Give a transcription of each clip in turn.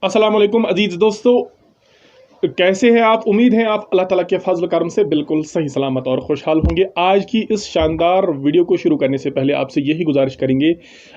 अस्सलाम वालेकुम अजीज दोस्तों, कैसे हैं आप? उम्मीद है आप अल्लाह ताला के फजल करम से बिल्कुल सही सलामत और खुशहाल होंगे। आज की इस शानदार वीडियो को शुरू करने से पहले आपसे यही गुजारिश करेंगे,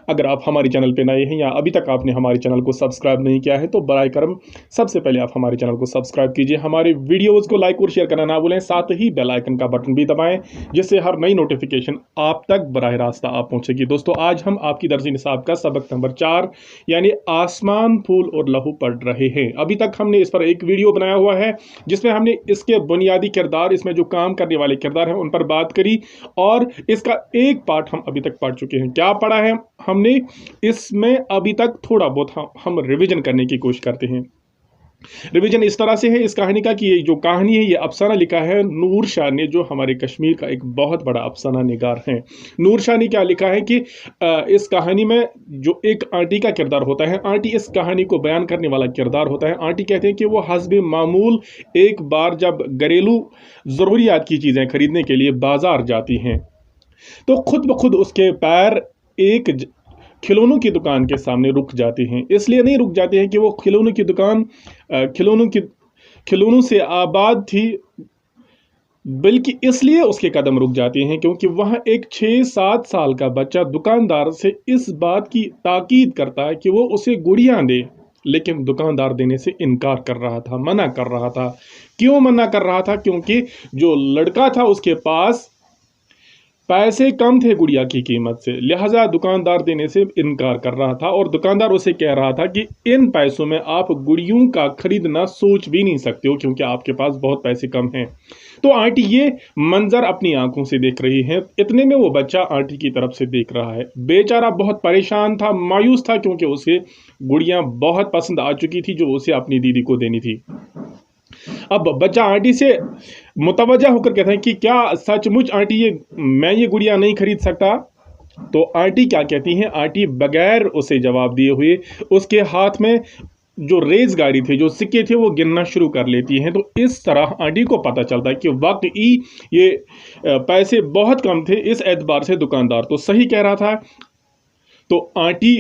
अगर आप हमारे चैनल पे नए हैं या अभी तक आपने हमारे चैनल को सब्सक्राइब नहीं किया है तो बराए करम सबसे पहले आप हमारे चैनल को सब्सक्राइब कीजिए, हमारे वीडियोज़ को लाइक और शेयर करना ना भूलें, साथ ही बेल आइकन का बटन भी दबाएँ जिससे हर नई नोटिफिकेशन आप तक बराह रास्ता आप पहुँचेगी। दोस्तों, आज हम आपकी दर्ज निसाब का सबक नंबर 4 यानी आसमान, फूल और लहू पढ़ रहे हैं। अभी तक हमने इस पर एक वीडियो बनाया हुआ है जिसमें हमने इसके बुनियादी किरदार, इसमें जो काम करने वाले किरदार हैं उन पर बात करी और इसका एक पार्ट हम अभी तक पढ़ चुके हैं। क्या पढ़ा है हमने? इसमें अभी तक थोड़ा बहुत हम रिवीजन करने की कोशिश करते हैं। रिवीजन इस तरह से है इस कहानी का कि ये जो कहानी है ये अफसाना लिखा है नूर शाह ने, जो हमारे कश्मीर का एक बहुत बड़ा अफसाना निगार है। नूर शाह ने क्या लिखा है कि इस कहानी में जो एक आंटी का किरदार होता है, आंटी इस कहानी को बयान करने वाला किरदार होता है। आंटी कहते हैं कि वो हस्बे मामूल एक बार जब घरेलू ज़रूरियात की चीज़ें खरीदने के लिए बाजार जाती हैं तो खुद ब खुद उसके पैर एक खिलौनों की दुकान के सामने रुक जाते हैं। इसलिए नहीं रुक जाते हैं कि वो खिलौनों की दुकान खिलौनों से आबाद थी, बल्कि इसलिए उसके कदम रुक जाते हैं क्योंकि वहाँ एक 6-7 साल का बच्चा दुकानदार से इस बात की ताकीद करता है कि वो उसे गुड़ियाँ दे, लेकिन दुकानदार देने से इनकार कर रहा था, मना कर रहा था। क्यों मना कर रहा था? क्योंकि जो लड़का था उसके पास पैसे कम थे गुड़िया की कीमत से, लिहाजा दुकानदार देने से इनकार कर रहा था और दुकानदार उसे कह रहा था कि इन पैसों में आप गुड़ियों का खरीदना सोच भी नहीं सकते हो क्योंकि आपके पास बहुत पैसे कम हैं। तो आंटी ये मंजर अपनी आंखों से देख रही है। इतने में वो बच्चा आंटी की तरफ से देख रहा है। बेचारा बहुत परेशान था, मायूस था, क्योंकि उसे गुड़ियाँ बहुत पसंद आ चुकी थी जो उसे अपनी दीदी को देनी थी। अब बच्चा आंटी से मुतवज्जा होकर कहता है कि क्या सचमुच आंटी मैं ये गुड़िया नहीं खरीद सकता? तो आंटी क्या कहती हैं? आंटी बगैर उसे जवाब दिए हुए उसके हाथ में जो रेज गाड़ी थे, जो सिक्के थे, वो गिनना शुरू कर लेती हैं। तो इस तरह आंटी को पता चलता है कि वाकई ये पैसे बहुत कम थे। इस एतबार से दुकानदार तो सही कह रहा था। तो आंटी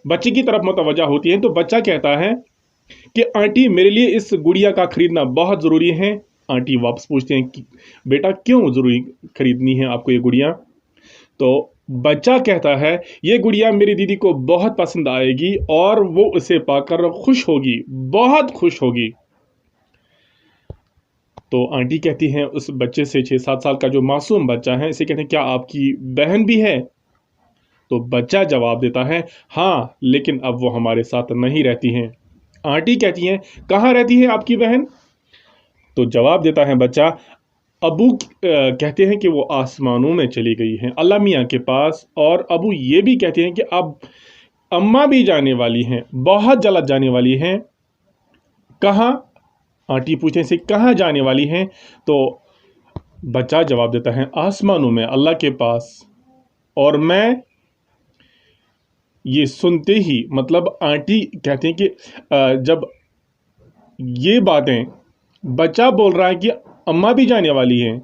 बच्चे की तरफ मुतवज्जा होती है। तो बच्चा कहता है कि आंटी मेरे लिए इस गुड़िया का खरीदना बहुत ज़रूरी है। आंटी वापस पूछते हैं कि बेटा क्यों ज़रूरी खरीदनी है आपको ये गुड़िया? तो बच्चा कहता है ये गुड़िया मेरी दीदी को बहुत पसंद आएगी और वो उसे पाकर खुश होगी, बहुत खुश होगी। तो आंटी कहती हैं उस बच्चे से, 6-7 साल का जो मासूम बच्चा है, इसे कहते हैं क्या आपकी बहन भी है? तो बच्चा जवाब देता है हाँ, लेकिन अब वो हमारे साथ नहीं रहती हैं। आंटी कहती हैं कहाँ रहती है आपकी बहन? तो जवाब देता है बच्चा, अबू कहते हैं कि वो आसमानों में चली गई हैं, अल्लाह मियाँ के पास। और अबू ये भी कहते हैं कि अब अम्मा भी जाने वाली हैं, बहुत जल्द जाने वाली हैं। कहाँ? आंटी पूछने से कहाँ जाने वाली हैं? तो बच्चा जवाब देता है आसमानों में, अल्लाह के पास। और मैं ये सुनते ही, मतलब आंटी कहते हैं कि जब ये बातें बच्चा बोल रहा है कि अम्मा भी जाने वाली हैं,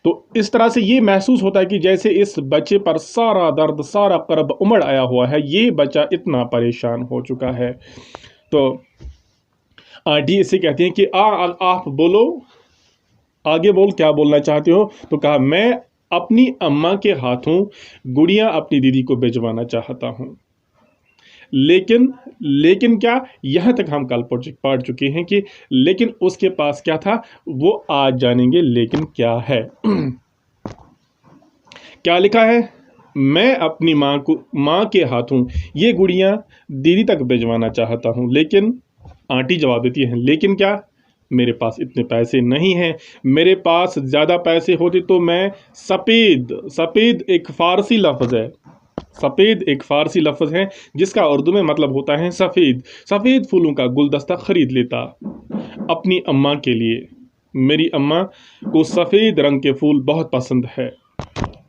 तो इस तरह से ये महसूस होता है कि जैसे इस बच्चे पर सारा दर्द, सारा करब उमड़ आया हुआ है। ये बच्चा इतना परेशान हो चुका है। तो आंटी इसे कहती हैं कि आप बोलो, आगे बोल, क्या बोलना चाहते हो? तो कहा मैं अपनी अम्मा के हाथों गुड़िया अपनी दीदी को भिजवाना चाहता हूँ। लेकिन क्या? यहाँ तक हम कल पढ़ चुके हैं कि लेकिन उसके पास क्या था, वो आज जानेंगे। लेकिन क्या है? क्या लिखा है? मैं अपनी माँ के हाथों ये गुड़िया दीदी तक भिजवाना चाहता हूँ। लेकिन आंटी जवाब देती है लेकिन क्या? मेरे पास इतने पैसे नहीं हैं। मेरे पास ज़्यादा पैसे होते तो मैं सफ़ेद एक फ़ारसी लफ्ज़ है, सफ़ेद एक फ़ारसी लफ्ज़ है जिसका उर्दू में मतलब होता है सफ़ेद फूलों का गुलदस्ता ख़रीद लेता अपनी अम्मा के लिए। मेरी अम्मा को सफ़ेद रंग के फूल बहुत पसंद है।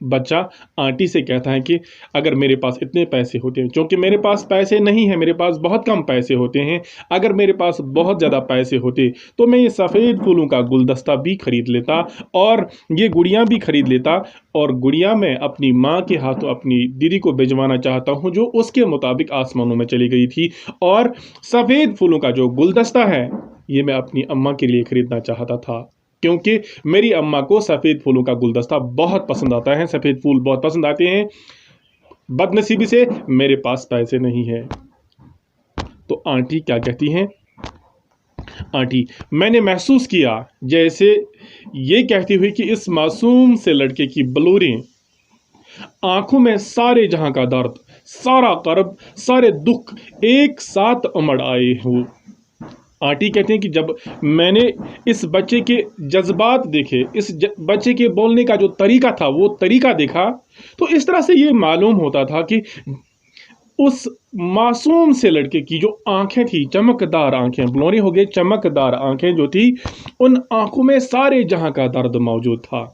बच्चा आंटी से कहता है कि अगर मेरे पास इतने पैसे होते हैं, क्योंकि मेरे पास पैसे नहीं है, मेरे पास बहुत कम पैसे होते हैं, अगर मेरे पास बहुत ज़्यादा पैसे होते तो मैं ये सफ़ेद फूलों का गुलदस्ता भी खरीद लेता और ये गुड़िया भी खरीद लेता, और गुड़िया मैं अपनी माँ के हाथों अपनी दीदी को भिजवाना चाहता हूँ जो उसके मुताबिक आसमानों में चली गई थी, और सफ़ेद फूलों का जो गुलदस्ता है ये मैं अपनी अम्मा के लिए खरीदना चाहता था, क्योंकि मेरी अम्मा को सफ़ेद फूलों का गुलदस्ता बहुत पसंद आता है, सफ़ेद फूल बहुत पसंद आते हैं। बदनसीबी से मेरे पास पैसे नहीं है। तो आंटी क्या कहती हैं? आंटी, मैंने महसूस किया जैसे ये कहती हुई कि इस मासूम से लड़के की बलूरें, आंखों में सारे जहां का दर्द, सारा कर्ब, सारे दुख एक साथ उमड़ आए हो। आंटी कहते हैं कि जब मैंने इस बच्चे के जज्बात देखे, बच्चे के बोलने का जो तरीका था वो तरीका देखा, तो इस तरह से ये मालूम होता था कि उस मासूम से लड़के की जो आंखें थी, चमकदार आंखें, ब्लोरी हो गए, चमकदार आंखें जो थी, उन आंखों में सारे जहां का दर्द मौजूद था,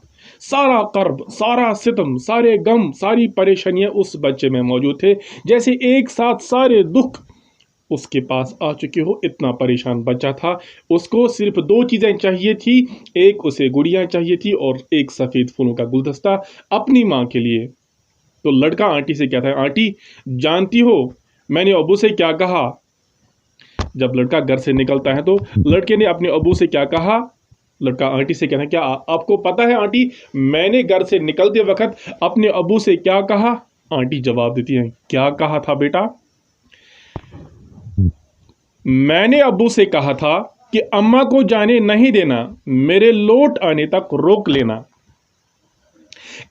सारा कर्ब, सारा सितम, सारे गम, सारी परेशानियां उस बच्चे में मौजूद थे, जैसे एक साथ सारे दुख उसके पास आ चुके हो। इतना परेशान बच्चा था, उसको सिर्फ दो चीज़ें चाहिए थी, एक उसे गुड़िया चाहिए थी और एक सफ़ेद फूलों का गुलदस्ता अपनी माँ के लिए। तो लड़का आंटी से कहता है, आंटी जानती हो मैंने अबू से क्या कहा? जब लड़का घर से निकलता है तो लड़के ने अपने अबू से क्या कहा? लड़का आंटी से कहता है, क्या आपको पता है आंटी मैंने घर से निकलते वक्त अपने अबू से क्या कहा? आंटी जवाब देती है, क्या कहा था बेटा? मैंने अब्बू से कहा था कि अम्मा को जाने नहीं देना, मेरे लौट आने तक रोक लेना,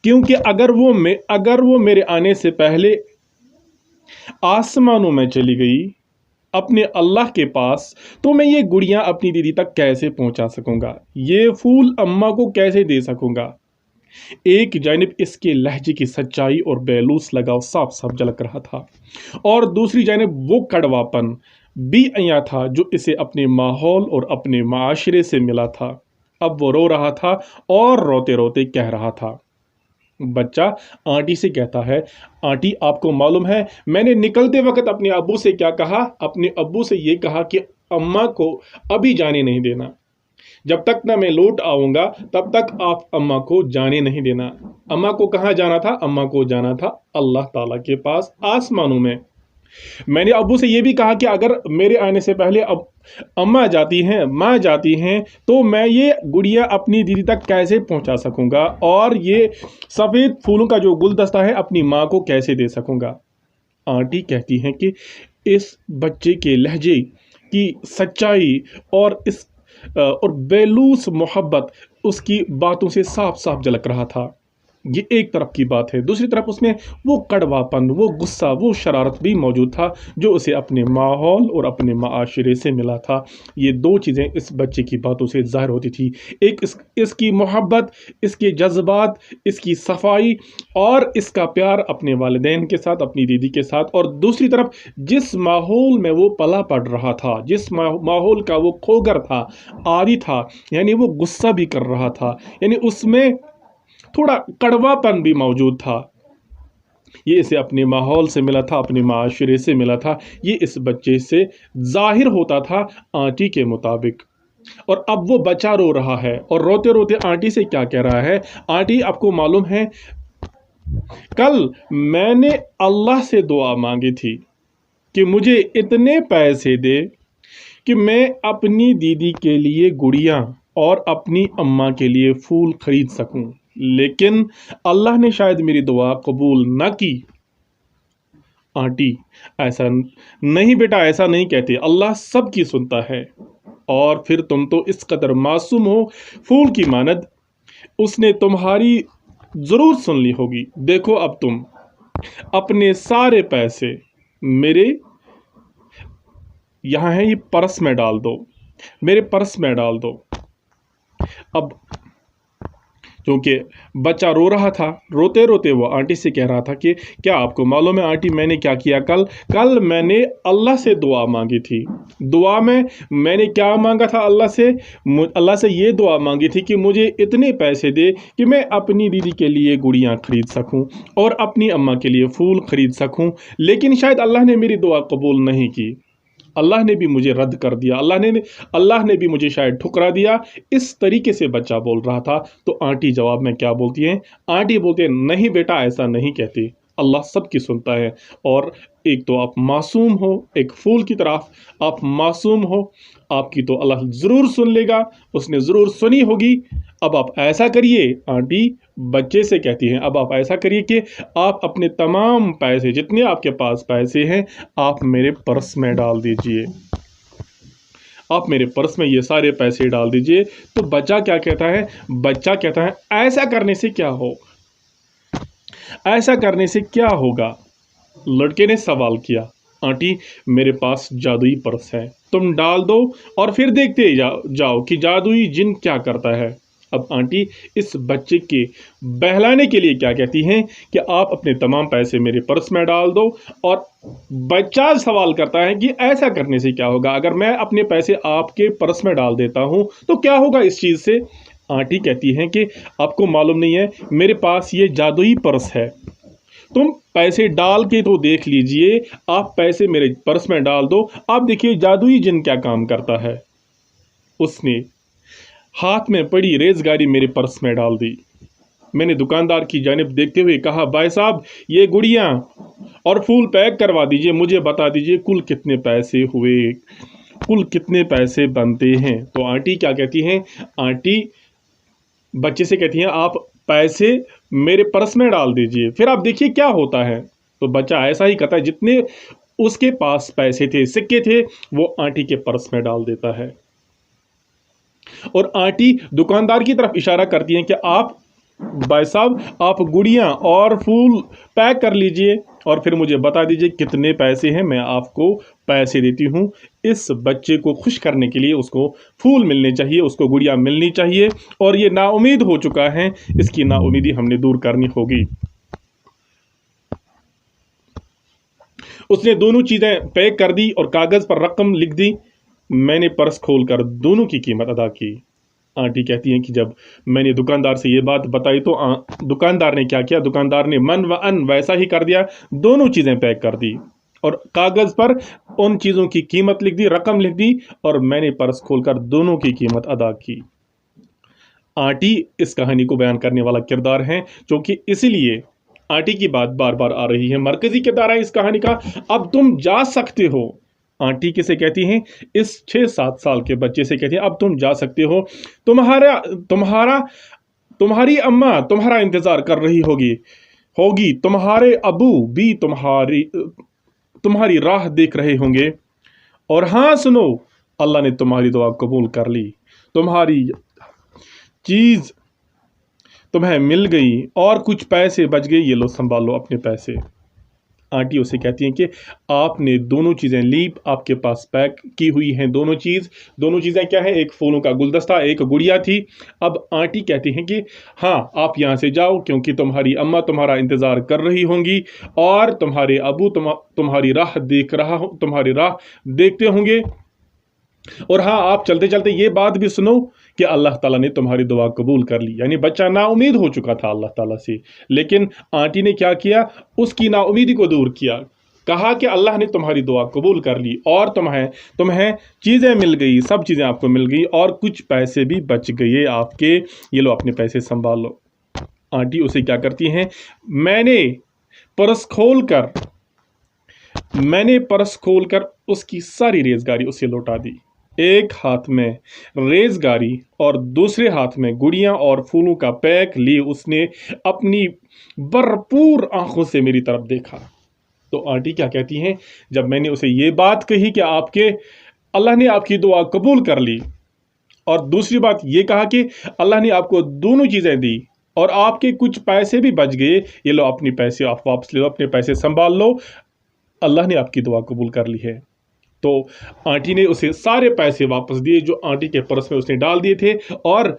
क्योंकि अगर वो मेरे आने से पहले आसमानों में चली गई अपने अल्लाह के पास, तो मैं ये गुड़ियां अपनी दीदी तक कैसे पहुंचा सकूंगा, ये फूल अम्मा को कैसे दे सकूंगा। एक जानिब इसके लहजे की सच्चाई और बेलूस लगाव साफ साफ झलक रहा था, और दूसरी जानिब वो कड़वापन भी अया था जो इसे अपने माहौल और अपने माशरे से मिला था। अब वो रो रहा था और रोते रोते कह रहा था। बच्चा आंटी से कहता है, आंटी आपको मालूम है मैंने निकलते वक्त अपने अब्बू से क्या कहा? अपने अब्बू से ये कहा कि अम्मा को अभी जाने नहीं देना, जब तक ना मैं लौट आऊंगा तब तक आप अम्मा को जाने नहीं देना। अम्मा को कहाँ जाना था? अम्मा को जाना था अल्लाह ताला के पास आसमानों में। मैंने अब्बू से ये भी कहा कि अगर मेरे आने से पहले अब अम्मा जाती हैं, माँ जाती हैं, तो मैं ये गुड़िया अपनी दीदी तक कैसे पहुंचा सकूंगा, और ये सफ़ेद फूलों का जो गुलदस्ता है अपनी माँ को कैसे दे सकूंगा। आंटी कहती हैं कि इस बच्चे के लहजे की सच्चाई और बेलूस मोहब्बत उसकी बातों से साफ साफ झलक रहा था। ये एक तरफ की बात है, दूसरी तरफ उसमें वो कड़वापन, वो गुस्सा, वो शरारत भी मौजूद था जो उसे अपने माहौल और अपने माशरे से मिला था। ये दो चीज़ें इस बच्चे की बातों से ज़ाहिर होती थी, एक इसकी मोहब्बत, इसके जज्बात, इसकी सफाई और इसका प्यार अपने वालिदैन के साथ, अपनी दीदी के साथ, और दूसरी तरफ जिस माहौल में वो पला पड़ रहा था, जिस माहौल का वो खोगर था, आदी था, यानी वो गुस्सा भी कर रहा था, यानी उसमें थोड़ा कड़वापन भी मौजूद था। ये इसे अपने माहौल से मिला था, अपने माशरे से मिला था, ये इस बच्चे से जाहिर होता था आंटी के मुताबिक। और अब वो बच्चा रो रहा है और रोते रोते आंटी से क्या कह रहा है? आंटी आपको मालूम है कल मैंने अल्लाह से दुआ मांगी थी कि मुझे इतने पैसे दे कि मैं अपनी दीदी के लिए गुड़िया और अपनी अम्मा के लिए फूल खरीद सकूं, लेकिन अल्लाह ने शायद मेरी दुआ कबूल न की। आंटी, ऐसा नहीं बेटा, ऐसा नहीं कहते, अल्लाह सबकी सुनता है। और फिर तुम तो इस कदर मासूम हो, फूल की मानद, उसने तुम्हारी ज़रूर सुन ली होगी। देखो अब तुम अपने सारे पैसे मेरे यहाँ है, ये पर्स में डाल दो, मेरे पर्स में डाल दो। अब क्योंकि बच्चा रो रहा था। रोते रोते वो आंटी से कह रहा था कि क्या आपको मालूम है आंटी मैंने क्या किया कल मैंने अल्लाह से दुआ मांगी थी। दुआ में मैंने क्या मांगा था अल्लाह से ये दुआ मांगी थी कि मुझे इतने पैसे दे कि मैं अपनी दीदी के लिए गुड़ियाँ खरीद सकूं और अपनी अम्मा के लिए फूल खरीद सकूं, लेकिन शायद अल्लाह ने मेरी दुआ कबूल नहीं की। अल्लाह ने भी मुझे रद्द कर दिया, अल्लाह ने भी मुझे शायद ठुकरा दिया। इस तरीके से बच्चा बोल रहा था। तो आंटी जवाब में क्या बोलती हैं? आंटी बोलती है नहीं बेटा ऐसा नहीं कहती, अल्लाह सबकी सुनता है। और एक तो आप मासूम हो, एक फूल की तरफ आप मासूम हो, आपकी तो अल्लाह ज़रूर सुन लेगा, उसने ज़रूर सुनी होगी। अब आप ऐसा करिए, आंटी बच्चे से कहती हैं, अब आप ऐसा करिए कि आप अपने तमाम पैसे जितने आपके पास पैसे हैं आप मेरे पर्स में डाल दीजिए, आप मेरे पर्स में ये सारे पैसे डाल दीजिए। तो बच्चा क्या कहता है? बच्चा कहता है ऐसा करने से क्या हो, ऐसा करने से क्या होगा? लड़के ने सवाल किया, आंटी मेरे पास जादुई पर्स है, तुम डाल दो और फिर देखते जाओ कि जादुई जिन क्या करता है। अब आंटी इस बच्चे के बहलाने के लिए क्या कहती हैं कि आप अपने तमाम पैसे मेरे पर्स में डाल दो। और बच्चा सवाल करता है कि ऐसा करने से क्या होगा, अगर मैं अपने पैसे आपके पर्स में डाल देता हूं तो क्या होगा इस चीज़ से? आंटी कहती हैं कि आपको मालूम नहीं है, मेरे पास ये जादुई पर्स है, तुम पैसे डाल के तो देख लीजिए, आप पैसे मेरे पर्स में डाल दो, आप देखिए जादुई जिन क्या काम करता है। उसने हाथ में पड़ी रेज़गारी मेरे पर्स में डाल दी। मैंने दुकानदार की जानिब देखते हुए कहा, भाई साहब ये गुड़ियाँ और फूल पैक करवा दीजिए, मुझे बता दीजिए कुल कितने पैसे हुए, कुल कितने पैसे बनते हैं। तो आंटी क्या कहती हैं? आंटी बच्चे से कहती हैं आप पैसे मेरे पर्स में डाल दीजिए, फिर आप देखिए क्या होता है। तो बच्चा ऐसा ही करता है, जितने उसके पास पैसे थे, सिक्के थे, वो आंटी के पर्स में डाल देता है। और आंटी दुकानदार की तरफ इशारा करती हैं कि आप भाई साहब आप गुड़ियाँ और फूल पैक कर लीजिए और फिर मुझे बता दीजिए कितने पैसे हैं, मैं आपको पैसे देती हूँ। इस बच्चे को खुश करने के लिए उसको फूल मिलने चाहिए, उसको गुड़ियाँ मिलनी चाहिए, और ये नाउम्मीद हो चुका है, इसकी नाउम्मीदी हमने दूर करनी होगी। उसने दोनों चीज़ें पैक कर दी और कागज़ पर रकम लिख दी। मैंने पर्स खोलकर दोनों की कीमत अदा की। आंटी कहती हैं कि जब मैंने दुकानदार से ये बात बताई तो दुकानदार ने क्या किया, दुकानदार ने मन व अन वैसा ही कर दिया, दोनों चीज़ें पैक कर दी और कागज़ पर उन चीज़ों की कीमत लिख दी, रकम लिख दी, और मैंने पर्स खोलकर दोनों की कीमत अदा की। आंटी इस कहानी को बयान करने वाला किरदार है, क्योंकि इसीलिए आंटी की बात बार बार आ रही है। मरकजी किरदार है इस कहानी का। अब तुम जा सकते हो, आंटी किसे कहती हैं? इस 6-7 साल के बच्चे से कहती हैं अब तुम जा सकते हो, तुम्हारी अम्मा तुम्हारा इंतजार कर रही होगी, तुम्हारे अबू भी तुम्हारी राह देख रहे होंगे। और हाँ सुनो, अल्लाह ने तुम्हारी दुआ कबूल कर ली, तुम्हारी चीज़ तुम्हें मिल गई और कुछ पैसे बच गए, ये लो संभालो अपने पैसे। आंटी उसे कहती हैं कि आपने दोनों चीज़ें ली, आपके पास पैक की हुई हैं दोनों चीज़ें क्या है? एक फूलों का गुलदस्ता, एक गुड़िया थी। अब आंटी कहती हैं कि हाँ आप यहाँ से जाओ, क्योंकि तुम्हारी अम्मा तुम्हारा इंतज़ार कर रही होंगी और तुम्हारे अबू तुम्हारी राह देखते होंगे। और हाँ आप चलते चलते ये बात भी सुनो कि अल्लाह ताला ने तुम्हारी दुआ कबूल कर ली। यानी बच्चा नाउमीद हो चुका था अल्लाह ताला से, लेकिन आंटी ने क्या किया? उसकी नाउमीदी को दूर किया। कहा कि अल्लाह ने तुम्हारी दुआ कबूल कर ली और तुम्हें चीज़ें मिल गई, सब चीज़ें आपको मिल गई और कुछ पैसे भी बच गए आपके, ये लो अपने पैसे संभाल लो। आंटी उसे क्या करती हैं? मैंने पर्स खोलकर उसकी सारी रेज़गारी उसे लौटा दी। एक हाथ में रेज़गारी और दूसरे हाथ में गुड़ियाँ और फूलों का पैक लिए उसने अपनी भरपूर आंखों से मेरी तरफ देखा। तो आंटी क्या कहती हैं? जब मैंने उसे ये बात कही कि अल्लाह ने आपकी दुआ कबूल कर ली, और दूसरी बात ये कहा कि अल्लाह ने आपको दोनों चीज़ें दी और आपके कुछ पैसे भी बच गए, ये लो अपने पैसे आप वापस ले लो, अपने पैसे संभाल लो, अल्लाह ने आपकी दुआ कबूल कर ली है। तो आंटी ने उसे सारे पैसे वापस दिए जो आंटी के पर्स में उसने डाल दिए थे, और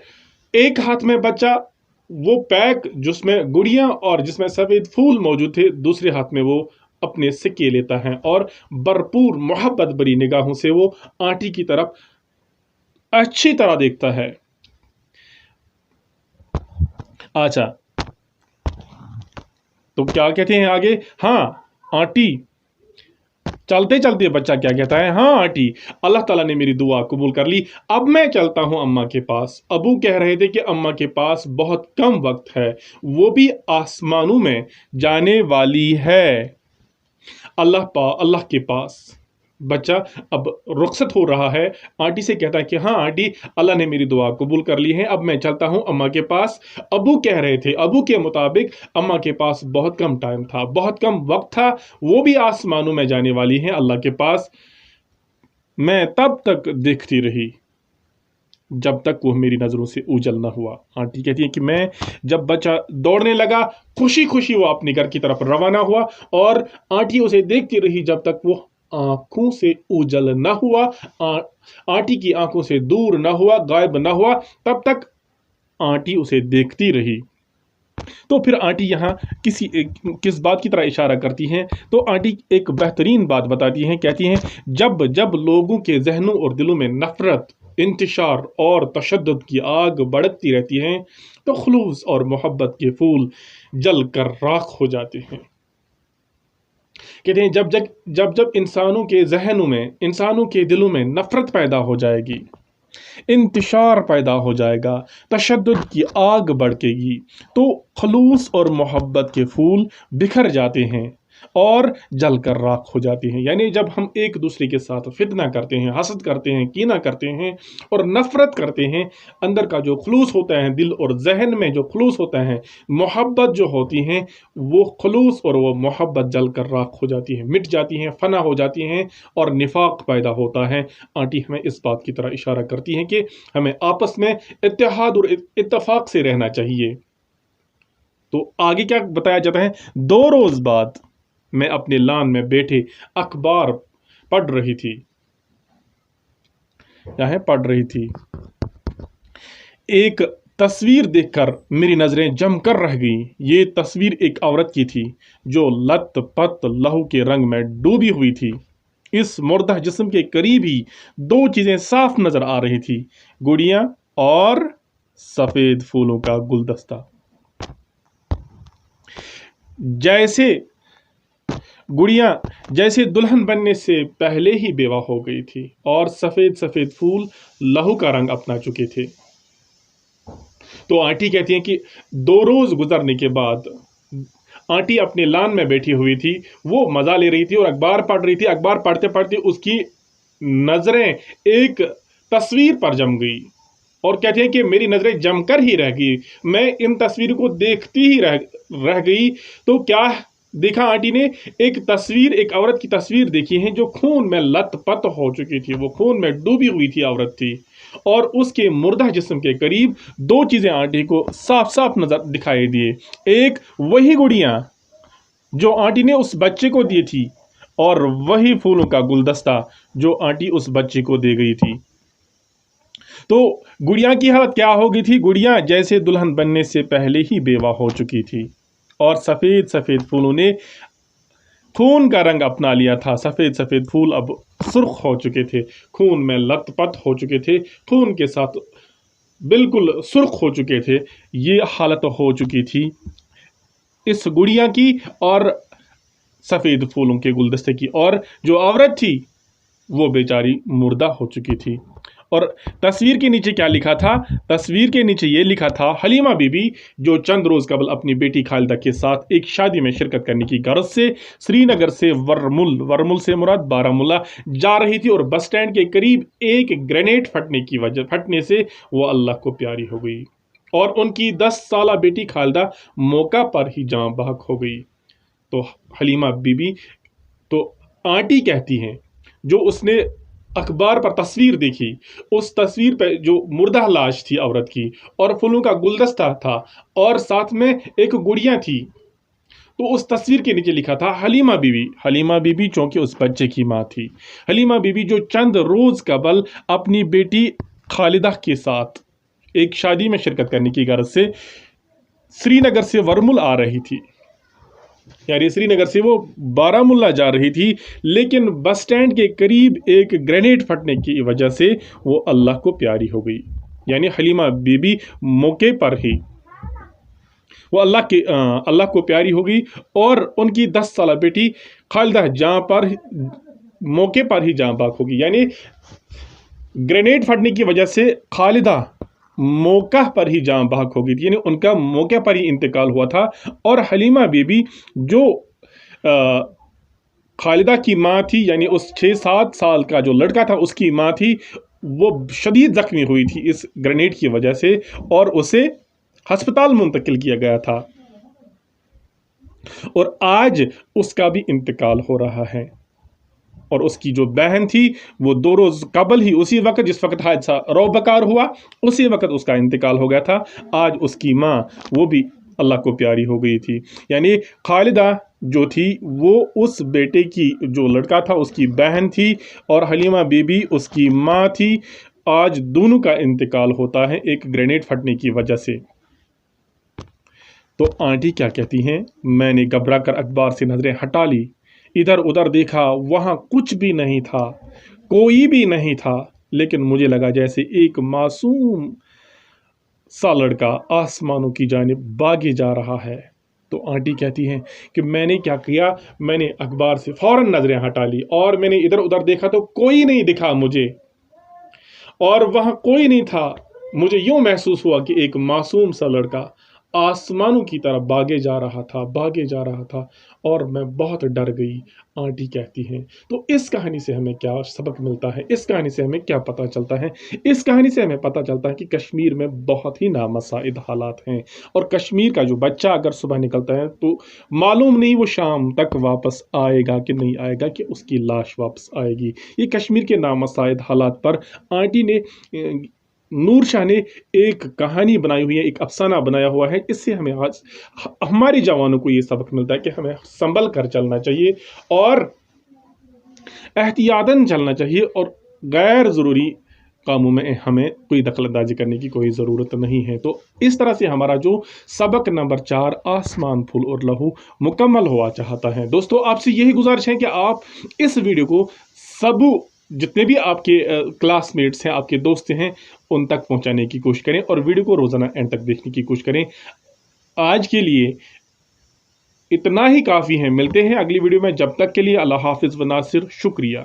एक हाथ में बच्चा وہ پیک جس میں گڑیاں اور جس میں سفید پھول موجود تھے، دوسرے ہاتھ میں وہ اپنے سکے لیتا ہے اور بھرپور محبت بری نگاہوں سے وہ آنٹی کی طرف اچھی طرح دیکھتا ہے۔ اچھا، تو کیا کہتے ہیں آگے؟ ہاں آنٹی، چلتے چلتے بچہ کیا کہتا ہے؟ ہاں آنٹی، اللہ تعالیٰ نے میری دعا قبول کر لی، اب میں چلتا ہوں اماں کے پاس۔ ابو کہہ رہے تھے کہ اماں کے پاس بہت کم وقت ہے، وہ بھی آسمانوں میں جانے والی ہے، اللہ کے پاس۔ بچہ اب رخصت ہو رہا ہے، آنٹی سے کہتا ہے کہ ہاں آنٹی، اللہ نے میری دعا قبول کر لی ہے، اب میں چلتا ہوں اماں کے پاس۔ ابو کہہ رہے تھے، ابو کے مطابق اماں کے پاس بہت کم ٹائم تھا، بہت کم وقت تھا، وہ بھی آسمانوں میں جانے والی ہیں اللہ کے پاس۔ میں تب تک دیکھتی رہی جب تک وہ میری نظروں سے اوجھل نہ ہوا۔ آنٹی کہتی ہے کہ میں جب بچہ دوڑنے لگا، خوشی خوشی وہ اپنے گھر کی طرف روانہ ہوا، اور آنٹی اسے دیکھتی رہی جب تک وہ آنکھوں سے اوجھل نہ ہوا، آنٹی کی آنکھوں سے دور نہ ہوا، غائب نہ ہوا، تب تک آنٹی اسے دیکھتی رہی۔ تو پھر آنٹی یہاں کس بات کی طرح اشارہ کرتی ہیں؟ تو آنٹی ایک بہترین بات بتاتی ہیں، کہتی ہیں جب لوگوں کے ذہنوں اور دلوں میں نفرت، انتشار اور تشدد کی آگ بڑھتی رہتی ہے تو خلوص اور محبت کے پھول جل کر راکھ ہو جاتے ہیں۔ کہتے ہیں جب انسانوں کے ذہنوں میں، انسانوں کے دلوں میں نفرت پیدا ہو جائے گی، انتشار پیدا ہو جائے گا، تشدد کی آگ بڑھے گی، تو خلوص اور محبت کے پھول بکھر جاتے ہیں اور جل کر راکھ ہو جاتے ہیں۔ یعنی جب ہم ایک دوسرے کے ساتھ فتنہ کرتے ہیں، حسد کرتے ہیں، کینہ کرتے ہیں اور نفرت کرتے ہیں، اندر کا جو خلوص ہوتا ہے، دل اور ذہن میں جو خلوص ہوتا ہے، محبت جو ہوتی ہیں، وہ خلوص اور وہ محبت جل کر راکھ ہو جاتی ہیں، مٹ جاتی ہیں، فنا ہو جاتی ہیں اور نفاق پیدا ہوتا ہے۔ آنٹی ہمیں اس بات کی طرح اشارہ کرتی ہیں کہ ہمیں آپس میں اتحاد اور اتفاق سے رہنا چاہیے۔ تو آگے کیا بتایا جاتا ہے؟ 2 روز بعد میں اپنے لان میں بیٹھے اخبار پڑھ رہی تھی، ایک تصویر دیکھ کر میری نظریں جم کر رہ گئیں۔ یہ تصویر ایک عورت کی تھی جو لت پت لہو کے رنگ میں ڈوبی ہوئی تھی۔ اس مردہ جسم کے قریب ہی 2 چیزیں صاف نظر آ رہی تھی، گڑیاں اور سفید پھولوں کا گلدستہ۔ گڑیاں جیسے دلہن بننے سے پہلے ہی بیوہ ہو گئی تھی اور سفید پھول لہو کا رنگ اپنا چکے تھے۔ تو آنٹی کہتی ہیں کہ 2 روز گزرنے کے بعد آنٹی اپنے لان میں بیٹھی ہوئی تھی، وہ مزہ لے رہی تھی اور اخبار پڑھ رہی تھی۔ اخبار پڑھتے پڑھتے اس کی نظریں ایک تصویر پر جم گئی اور کہتے ہیں کہ میری نظریں جم کر ہی رہ گئی، میں ان تصویر کو دیکھتی ہی رہ گئی۔ تو کیا دیکھا آنٹی نے؟ ایک عورت کی تصویر دیکھی ہے جو خون میں لت پت ہو چکی تھی، وہ خون میں ڈوبی ہوئی تھی عورت تھی، اور اس کے مردہ جسم کے قریب 2 چیزیں آنٹی کو صاف صاف نظر دکھائی دیے، ایک وہی گڑیاں جو آنٹی نے اس بچے کو دی تھی، اور وہی پھولوں کا گلدستہ جو آنٹی اس بچے کو دے گئی تھی۔ تو گڑیاں کی حالت کیا ہو گئی تھی؟ گڑیاں جیسے دلہن بننے سے پہلے ہی بیوہ ہو چکی تھی، اور سفید پھولوں نے خون کا رنگ اپنا لیا تھا۔ سفید پھول اب سرخ ہو چکے تھے، خون میں لت پت ہو چکے تھے، خون کے ساتھ بالکل سرخ ہو چکے تھے۔ یہ حالت ہو چکی تھی اس گڑیاں کی اور سفید پھولوں کے گلدستے کی، اور جو عورت تھی وہ بیچاری مردہ ہو چکی تھی۔ اور تصویر کے نیچے کیا لکھا تھا؟ تصویر کے نیچے یہ لکھا تھا، حلیمہ بی بی جو چند روز قبل اپنی بیٹی خالدہ کے ساتھ ایک شادی میں شرکت کرنے کی غرض سے سری نگر سے ورمل سے مراد بارہمولہ جا رہی تھی، اور بس سٹینڈ کے قریب ایک گرینیڈ پھٹنے سے وہ اللہ کو پیاری ہو گئی، اور ان کی 10 سالہ بیٹی خالدہ موقع پر ہی جاں بحق ہو گئی۔ تو حلیمہ بی بی، تو آنٹی کہتی ہیں جو اس نے اخبار پر تصویر دیکھی، اس تصویر پہ جو مردہ لاش تھی عورت کی، اور پھولوں کا گلدستہ تھا، اور ساتھ میں ایک گڑیاں تھی، تو اس تصویر کے نیچے لکھا تھا حلیمہ بی بی۔ حلیمہ بی بی چونکہ اس بچے کی ماں تھی، حلیمہ بی بی جو چند روز قبل اپنی بیٹی خالدہ کے ساتھ ایک شادی میں شرکت کرنے کی غرض سے श्रीनगर से वरमुल आ रही थी, यानी श्रीनगर से वो बारामुल्ला जा रही थी, लेकिन बस स्टैंड के करीब एक ग्रेनेड फटने की वजह से वो अल्लाह को प्यारी हो गई। यानी हलीमा बीबी मौके पर ही वो अल्लाह को प्यारी हो गई और उनकी 10 साल बेटी खालिदा मौके पर ही जहाँ बाग होगी। यानी ग्रेनेड फटने की वजह से खालिदा मौका पर ही जान बाग हो गई थी, यानी उनका मौके पर ही इंतकाल हुआ था। और हलीमा बीबी जो खालिदा की माँ थी, यानी उस 6-7 साल का जो लड़का था उसकी माँ थी, वो शदीद जख्मी हुई थी इस ग्रेनेड की वजह से और उसे अस्पताल मुंतकिल किया गया था और आज उसका भी इंतकाल हो रहा है। और उसकी जो बहन थी वो 2 रोज कबल ही, उसी वक्त जिस वक्त हादसा रौबकार हुआ, उसी वक्त उसका इंतकाल हो गया था। आज उसकी माँ वो भी अल्लाह को प्यारी हो गई थी। यानी खालिदा जो थी वो उस बेटे की जो लड़का था उसकी बहन थी और हलीमा बीबी उसकी माँ थी। आज दोनों का इंतकाल होता है एक ग्रेनेड फटने की वजह से। तो आंटी क्या कहती हैं, मैंने घबरा कर अखबार से नजरें हटा ली, इधर उधर देखा, वहां कुछ भी नहीं था, कोई भी नहीं था, लेकिन मुझे लगा जैसे एक मासूम सा लड़का आसमानों की जानिब भागे जा रहा है। तो आंटी कहती हैं कि मैंने क्या किया, मैंने अखबार से फौरन नजरें हटा ली और मैंने इधर उधर देखा तो कोई नहीं दिखा मुझे, और वहां कोई नहीं था। मुझे यूं महसूस हुआ कि एक मासूम सा लड़का आसमानों की तरफ भागे जा रहा था और मैं बहुत डर गई। आंटी कहती हैं तो इस कहानी से हमें क्या सबक मिलता है, इस कहानी से हमें क्या पता चलता है? इस कहानी से हमें पता चलता है कि कश्मीर में बहुत ही नामसाइद हालात हैं और कश्मीर का जो बच्चा अगर सुबह निकलता है तो मालूम नहीं वो शाम तक वापस आएगा कि नहीं आएगा, कि उसकी लाश वापस आएगी। ये कश्मीर के नामसाइद हालात पर आंटी ने, नूर शाह ने एक कहानी बनाई हुई है, एक अफसाना बनाया हुआ है। इससे हमें आज हमारे जवानों को ये सबक मिलता है कि हमें संभल कर चलना चाहिए और एहतियातन चलना चाहिए और गैर ज़रूरी कामों में हमें कोई दखलंदाजी करने की कोई ज़रूरत नहीं है। तो इस तरह से हमारा जो सबक नंबर 4 आसमान फूल और लहू मुकम्मल हुआ चाहता है। दोस्तों आपसे यही गुजारिश है कि आप इस वीडियो को जितने भी आपके क्लासमेट्स हैं, आपके दोस्त हैं, उन तक पहुंचाने की कोशिश करें और वीडियो को रोज़ाना एंड तक देखने की कोशिश करें। आज के लिए इतना ही काफ़ी है, मिलते हैं अगली वीडियो में। जब तक के लिए अल्लाह हाफिज़ व नासिर, शुक्रिया।